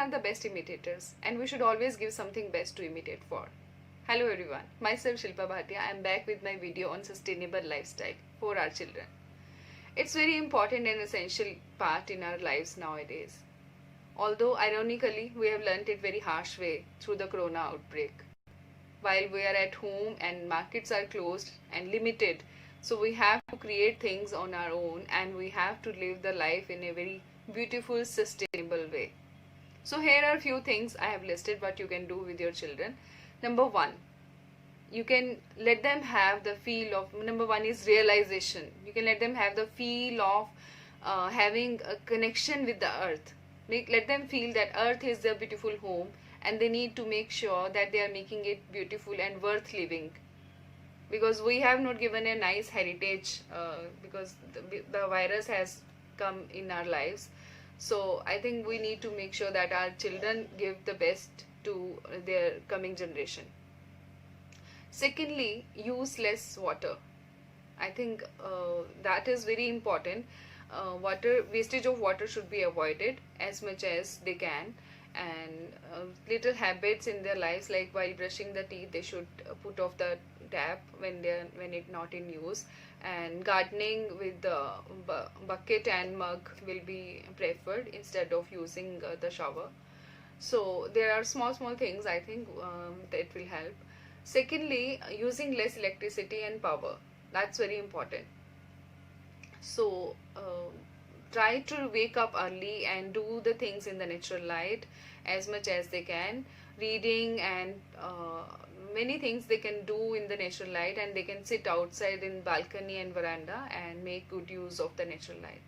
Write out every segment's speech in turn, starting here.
are the best imitators, and we should always give something best to imitate for. Hello everyone, myself Shilpa Bhatia. I am back with my video on sustainable lifestyle for our children. It's very important and essential part in our lives nowadays. Although ironically, we have learnt it very harsh way through the corona outbreak. While we are at home and markets are closed and limited, so we have to create things on our own and we have to live the life in a very beautiful, sustainable way. So here are a few things I have listed what you can do with your children. Number one, you can let them have the feel of, number one is realization. You can let them have the feel of having a connection with the earth. Let them feel that earth is their beautiful home and they need to make sure that they are making it beautiful and worth living. Because we have not given a nice heritage because the virus has come in our lives. So I think we need to make sure that our children give the best to their coming generation. Secondly, use less water. I think that is very important. Wastage of water should be avoided as much as they can, and little habits in their lives, like while brushing the teeth they should put off the tap when it's not in use, and gardening with the bucket and mug will be preferred instead of using the shower. So there are small things I think that will help. Secondly, using less electricity and power, that's very important. So try to wake up early and do the things in the natural light as much as they can. Reading and many things they can do in the natural light, and they can sit outside in balcony and veranda and make good use of the natural light.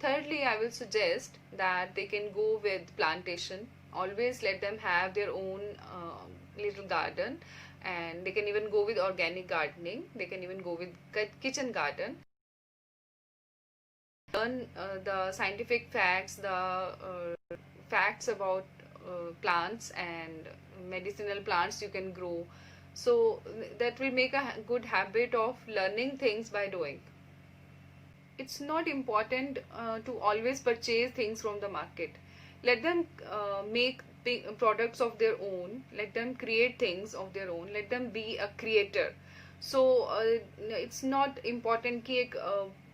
Thirdly, I will suggest that they can go with plantation. Always let them have their own little garden, and they can even go with organic gardening. They can even go with kitchen garden. Learn the scientific facts, the facts about plants and medicinal plants you can grow. So that will make a good habit of learning things by doing. It's not important to always purchase things from the market. Let them make products of their own. Let them create things of their own. Let them be a creator. So it's not important कि एक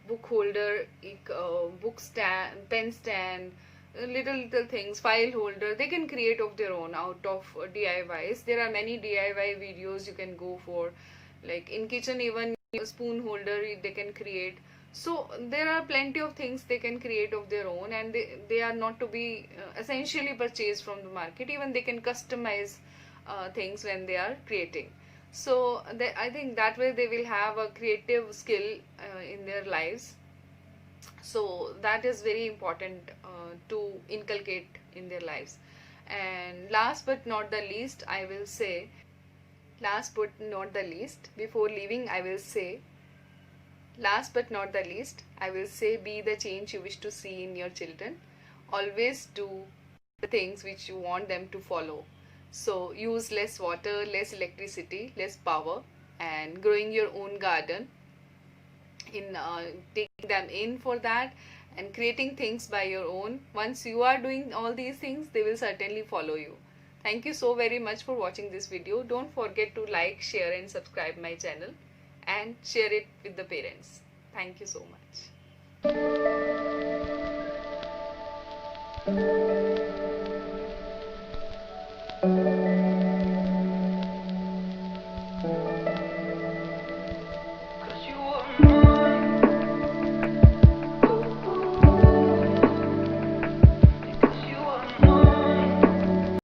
book holder, एक book stand, pen stand, little things, file holder, they can create of their own out of DIYs. There are many DIY videos you can go for, like in kitchen even a spoon holder they can create. So there are plenty of things they can create of their own, and they are not to be essentially purchased from the market. Even they can customize things when they are creating. So I think that way they will have a creative skill in their lives. So that is very important to inculcate in their lives. And last but not the least, before leaving I will say, last but not the least, I will say, be the change you wish to see in your children. Always do the things which you want them to follow. So use less water, less electricity, less power, and growing your own garden, in taking them in for that and creating things by your own. Once you are doing all these things, they will certainly follow you. Thank you so very much for watching this video. Don't forget to like, share and subscribe my channel, and share it with the parents. Thank you so much.